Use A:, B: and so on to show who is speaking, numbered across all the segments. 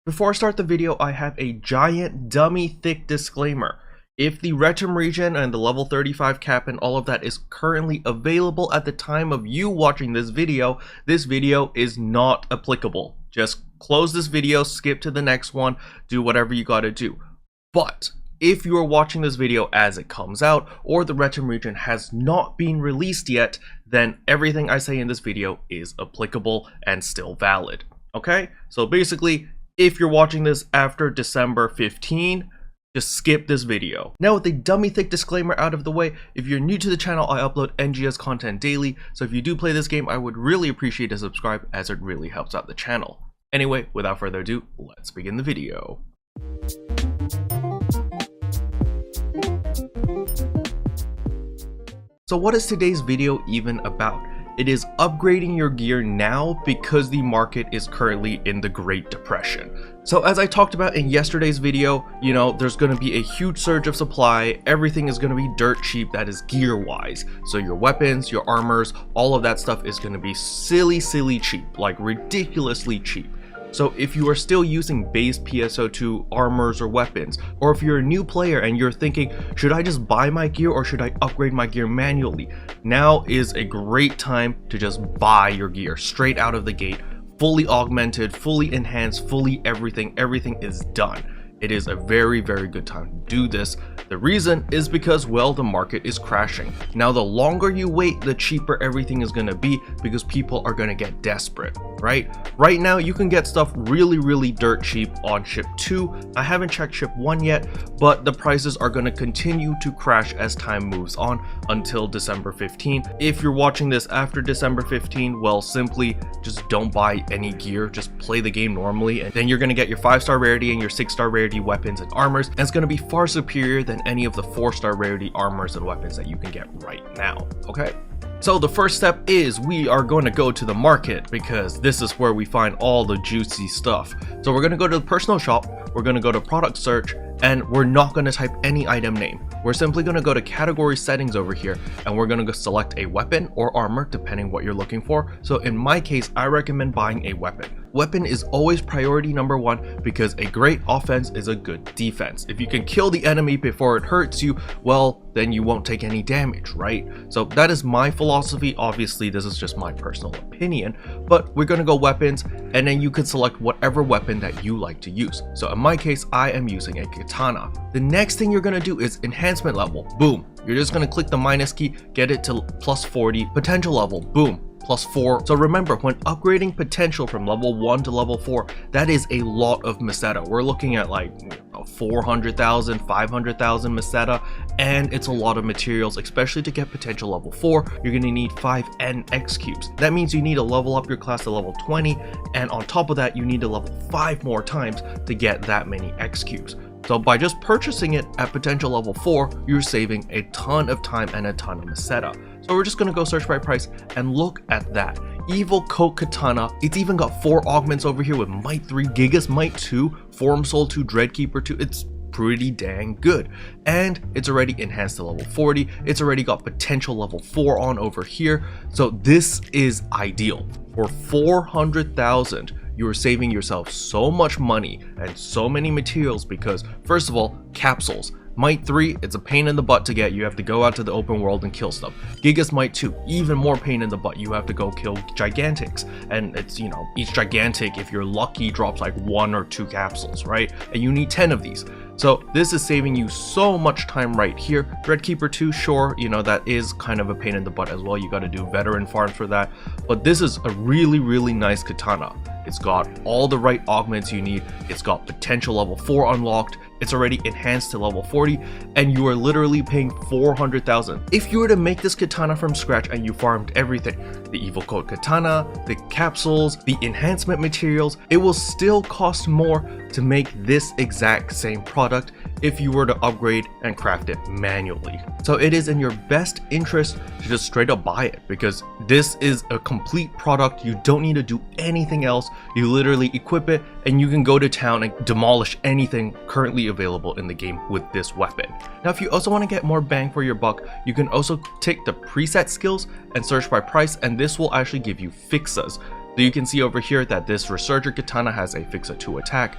A: Before I start the video, I have a giant dummy thick disclaimer. If the Retum region and the level 35 cap and all of that is currently available at the time of you watching this video is not applicable. Just close this video, skip to the next one, do whatever you gotta do. But if you are watching this video as it comes out, or the Retum region has not been released yet, then everything I say in this video is applicable and still valid. Okay? So basically, if you're watching this after December 15, just skip this video. Now with the dummy thick disclaimer out of the way, if you're new to the channel, I upload NGS content daily, so if you do play this game, I would really appreciate a subscribe as it really helps out the channel. Anyway, without further ado, let's begin the video. So what is today's video even about? It is upgrading your gear now because the market is currently in the Great Depression. So as I talked about in yesterday's video, there's going to be a huge surge of supply. Everything is going to be dirt cheap, that is gear wise. So your weapons, your armors, all of that stuff is going to be silly cheap, like ridiculously cheap. So if you are still using base PSO2 armors or weapons, or if you're a new player and you're thinking, should I just buy my gear or should I upgrade my gear manually? Now is a great time to just buy your gear straight out of the gate, fully augmented, fully enhanced, fully everything is done. It is a very good time to do this. The reason is because, well, the market is crashing. Now, the longer you wait, the cheaper everything is going to be because people are going to get desperate, right? Right now, you can get stuff really dirt cheap on ship 2. I haven't checked ship 1 yet, but the prices are going to continue to crash as time moves on until December 15. If you're watching this after December 15, well, simply just don't buy any gear. Just play the game normally, and then you're going to get your 5-star rarity and your 6-star rarity weapons and armors, and it's going to be far superior than any of the 4-star rarity armors and weapons that you can get right now. Okay, so the first step is we are going to go to the market because this is where we find all the juicy stuff. So we're going to go to the personal shop, we're going to go to product search, and we're not going to type any item name. We're simply going to go to category settings over here, and we're going to go select a weapon or armor depending what you're looking for. So in my case, I recommend buying a weapon. Weapon is always priority number 1 because a great offense is a good defense. If you can kill the enemy before it hurts you, well, then you won't take any damage, right? So that is my philosophy. Obviously, this is just my personal opinion, but we're going to go weapons, and then you can select whatever weapon that you like to use. So in my case, I am using a katana. The next thing you're going to do is enhancement level. Boom. You're just going to click the minus key, get it to plus 40. Potential level. Boom. Plus 4. So remember, when upgrading potential from level 1 to level 4, that is a lot of meseta. We're looking at like 400,000, 500,000 meseta, and it's a lot of materials, especially to get potential level 4. You're going to need 5 NX cubes. That means you need to level up your class to level 20, and on top of that, you need to level 5 more times to get that many X cubes. So by just purchasing it at potential level 4, you're saving a ton of time and a ton of meseta. So we're just going to go search by price and look at that. Evil Coat Katana. It's even got 4 augments over here with Might 3, Gigas Might 2, Form Soul 2, Dreadkeeper 2. It's pretty dang good. And it's already enhanced to level 40. It's already got potential level 4 on over here. So this is ideal. For 400,000, you are saving yourself so much money and so many materials because, first of all, capsules. Might 3, it's a pain in the butt to get. You have to go out to the open world and kill stuff. Gigas Might 2, even more pain in the butt. You have to go kill gigantics. And it's, each gigantic, if you're lucky, drops like 1 or 2 capsules, right? And you need 10 of these. So this is saving you so much time right here. Dreadkeeper 2, sure, that is kind of a pain in the butt as well. You got to do veteran farms for that. But this is a really nice katana. It's got all the right augments you need. It's got potential level 4 unlocked. It's already enhanced to level 40, and you are literally paying 400,000. If you were to make this katana from scratch and you farmed everything, the Evil Coat Katana, the capsules, the enhancement materials, it will still cost more to make this exact same product if you were to upgrade and craft it manually. So it is in your best interest to just straight up buy it because this is a complete product. You don't need to do anything else. You literally equip it and you can go to town and demolish anything currently available in the game with this weapon. Now, if you also want to get more bang for your buck, you can also take the preset skills and search by price, and this will actually give you fixes. So you can see over here that this Resurger Katana has a PSO2 attack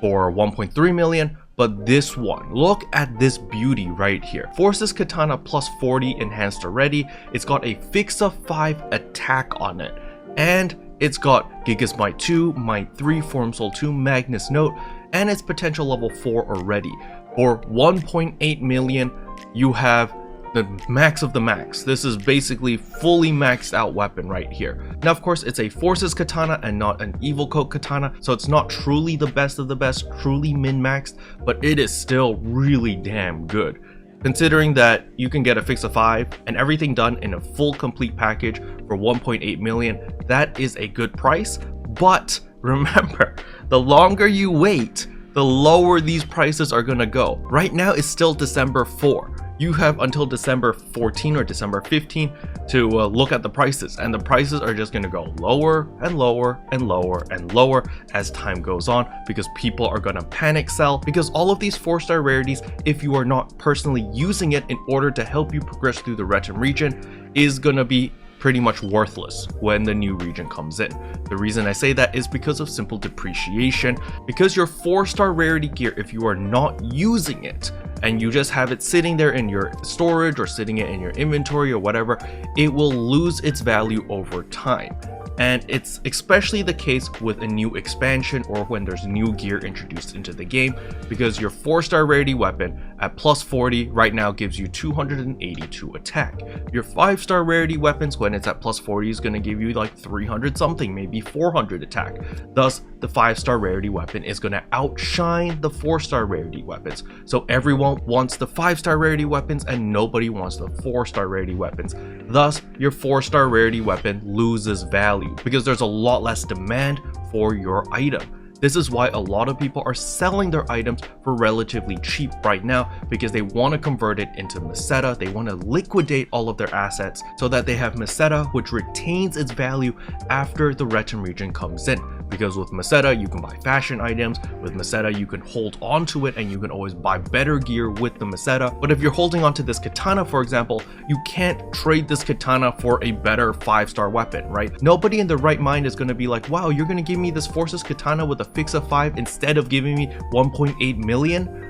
A: for 1.3 million, but this one, look at this beauty right here. Forces Katana plus 40 enhanced already. It's got a PSO5 attack on it, and it's got Gigas Might 2, Might 3, Form Soul 2, Magnus Note, and it's potential level 4 already. For 1.8 million, you have the max of the max. This is basically fully maxed out weapon right here. Now of course it's a Forces Katana and not an Evil Coat Katana, so it's not truly the best of the best, truly min-maxed, but it is still really damn good. Considering that you can get a PSO5 and everything done in a full complete package for 1.8 million, that is a good price. But remember, the longer you wait, the lower these prices are gonna go. Right now it's still December 4. You have until December 14 or December 15 to look at the prices, and the prices are just going to go lower and lower and lower and lower as time goes on, because people are going to panic sell, because all of these 4-star rarities, if you are not personally using it in order to help you progress through the Retin region, is going to be pretty much worthless when the new region comes in. The reason I say that is because of simple depreciation, because your 4-star rarity gear, if you are not using it and you just have it sitting there in your storage or sitting it in your inventory or whatever, it will lose its value over time. And it's especially the case with a new expansion or when there's new gear introduced into the game, because your 4-star rarity weapon at plus 40 right now gives you 282 attack. Your 5-star rarity weapons when it's at plus 40 is going to give you like 300 something, maybe 400 attack. Thus, the 5-star rarity weapon is going to outshine the 4-star rarity weapons. So everyone wants the 5-star rarity weapons and nobody wants the 4-star rarity weapons. Thus, your 4-star rarity weapon loses value because there's a lot less demand for your item. This is why a lot of people are selling their items for relatively cheap right now, because they want to convert it into Meseta. They want to liquidate all of their assets so that they have Meseta, which retains its value after the Retin region comes in. Because with Meseta, you can buy fashion items. With Meseta, you can hold on to it and you can always buy better gear with the Meseta. But if you're holding on to this katana, for example, you can't trade this katana for a better 5-star weapon, right? Nobody in their right mind is going to be like, wow, you're going to give me this Forces katana with a PSO5 instead of giving me 1.8 million?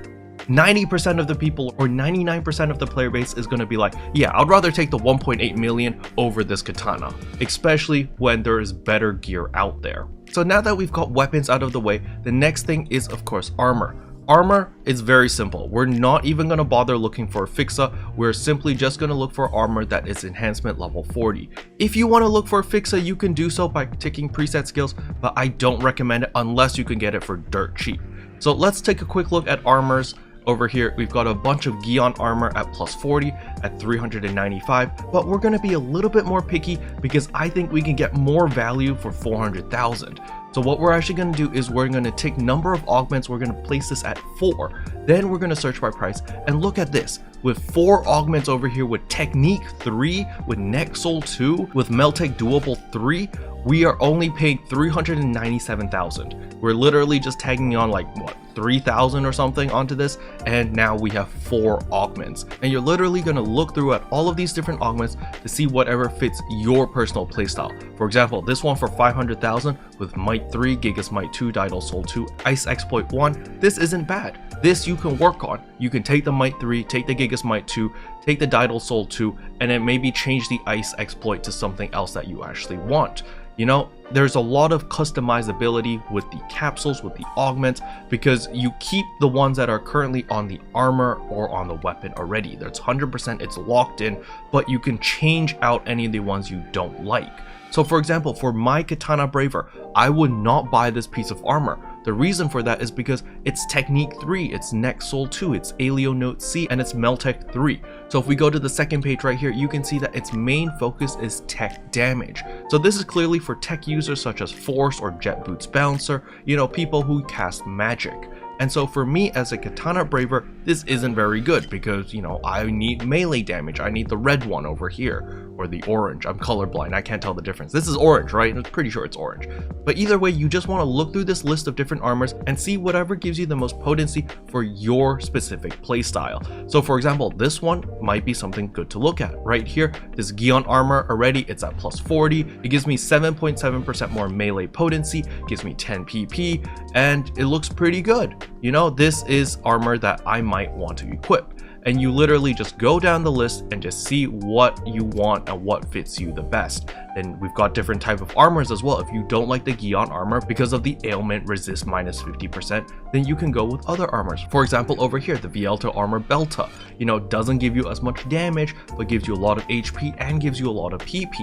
A: 90% of the people or 99% of the player base is going to be like, yeah, I'd rather take the 1.8 million over this katana, especially when there is better gear out there. So now that we've got weapons out of the way, the next thing is of course armor. Armor is very simple. We're not even going to bother looking for a fixa. We're simply just going to look for armor that is enhancement level 40. If you want to look for a fixa, you can do so by ticking preset skills, but I don't recommend it unless you can get it for dirt cheap. So let's take a quick look at armors. Over here, we've got a bunch of Gion armor at plus 40 at 395, but we're going to be a little bit more picky because I think we can get more value for 400,000. So what we're actually going to do is we're going to take number of augments, we're going to place this at 4, then we're going to search by price, and look at this. With 4 augments over here, with Technique 3, with Neck Soul 2, with Meltech Doable 3, we are only paying 397,000. We're literally just tagging on like what, 3,000 or something onto this, and now we have 4 augments. And you're literally going to look through at all of these different augments to see whatever fits your personal playstyle. For example, this one for 500,000 with Might 3, Gigas Might 2, Didal Soul 2, Ice Exploit 1, this isn't bad. This you can work on. You can take the Might 3, take the Gigas Might 2, take the Didal Soul 2, and then maybe change the Ice Exploit to something else that you actually want. You know, there's a lot of customizability with the capsules, with the augments, because you keep the ones that are currently on the armor or on the weapon already. That's 100%, it's locked in, but you can change out any of the ones you don't like. So for example, for my Katana Braver, I would not buy this piece of armor. The reason for that is because it's Technique 3, it's Neck Soul 2, it's Alio Note C, and it's Meltech 3. So if we go to the second page right here, you can see that its main focus is tech damage. So this is clearly for tech users such as Force or Jet Boots Bouncer, you know, people who cast magic. And so for me as a Katana Braver, this isn't very good because, you know, I need melee damage. I need the red one over here, or the orange. I'm colorblind, I can't tell the difference. This is orange, right? I'm pretty sure it's orange. But either way, you just want to look through this list of different armors and see whatever gives you the most potency for your specific playstyle. So for example, this one might be something good to look at. Right here, this Gion armor already, it's at plus 40. It gives me 7.7% more melee potency, gives me 10 PP, and it looks pretty good. You know, this is armor that I might want to equip. And you literally just go down the list and just see what you want and what fits you the best. Then we've got different type of armors as well. If you don't like the Gion armor because of the ailment resist minus 50%, then you can go with other armors. For example, over here, the Vielto armor Belta, you know, doesn't give you as much damage, but gives you a lot of HP and gives you a lot of PP.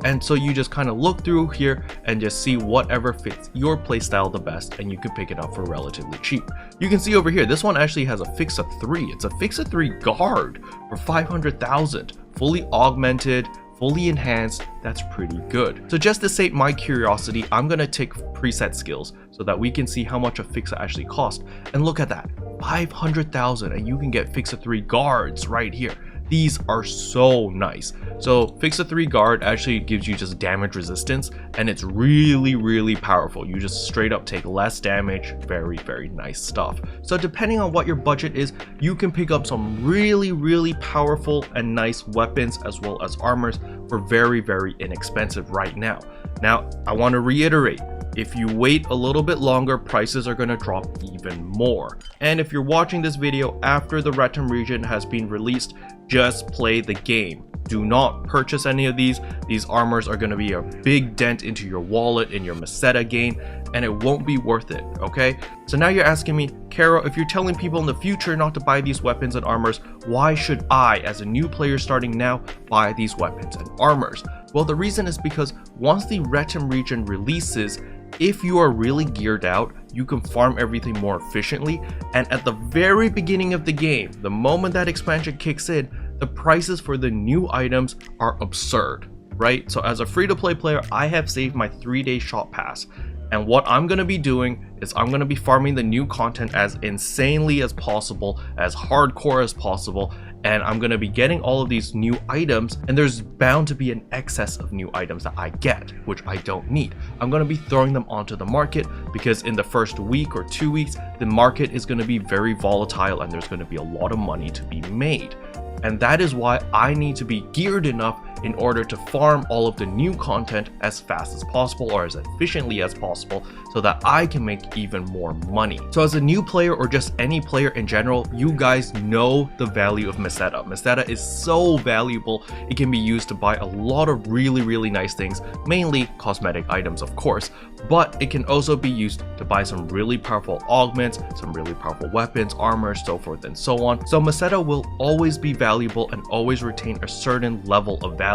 A: And so you just kind of look through here and just see whatever fits your playstyle the best, and you can pick it up for relatively cheap. You can see over here, this one actually has a Fixa 3. It's a Fixa 3 guard for 500,000, fully augmented, fully enhanced. That's pretty good. So just to sate my curiosity, I'm gonna take preset skills so that we can see how much a Fixa actually costs. And look at that, 500,000, and you can get Fixa 3 guards right here. These are so nice. So Fixa 3 guard actually gives you just damage resistance, and it's really powerful. You just straight up take less damage. Very nice stuff. So depending on what your budget is, you can pick up some really powerful and nice weapons as well as armors for very inexpensive right now. Now I want to reiterate, if you wait a little bit longer, prices are going to drop even more. And if you're watching this video after the Retem region has been released, just play the game. Do not purchase any of these. These armors are going to be a big dent into your wallet in your Meseta gain, and it won't be worth it, okay? So now you're asking me, Kero, if you're telling people in the future not to buy these weapons and armors, why should I, as a new player starting now, buy these weapons and armors? Well, the reason is because once the Retem region releases, if you are really geared out, you can farm everything more efficiently, and at the very beginning of the game, the moment that expansion kicks in, the prices for the new items are absurd, right? So as a free-to-play player, I have saved my 3-day shop pass, and what I'm going to be doing is I'm going to be farming the new content as insanely as possible, as hardcore as possible, and I'm going to be getting all of these new items, and there's bound to be an excess of new items that I get, which I don't need. I'm going to be throwing them onto the market because in the first week or 2 weeks, the market is going to be very volatile and there's going to be a lot of money to be made. And that is why I need to be geared enough in order to farm all of the new content as fast as possible or as efficiently as possible so that I can make even more money. So as a new player or just any player in general, you guys know the value of Meseta. Meseta is so valuable. It can be used to buy a lot of really nice things, mainly cosmetic items of course, but it can also be used to buy some really powerful augments, some really powerful weapons, armor, so forth and so on. So Meseta will always be valuable and always retain a certain level of value.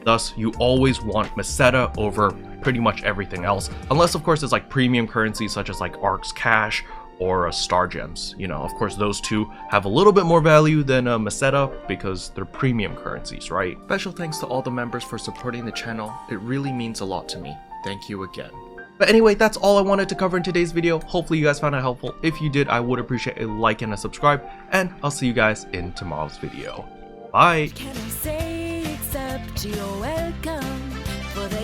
A: Thus, you always want Meseta over pretty much everything else, unless of course it's like premium currencies such as like Ark's Cash or Star Gems. You know, of course those two have a little bit more value than Meseta because they're premium currencies, right? Special thanks to all the members for supporting the channel. It really means a lot to me. Thank you again. But anyway, that's all I wanted to cover in today's video. Hopefully you guys found it helpful. If you did, I would appreciate a like and a subscribe, and I'll see you guys in tomorrow's video. Bye!
B: Can I say except you're welcome for the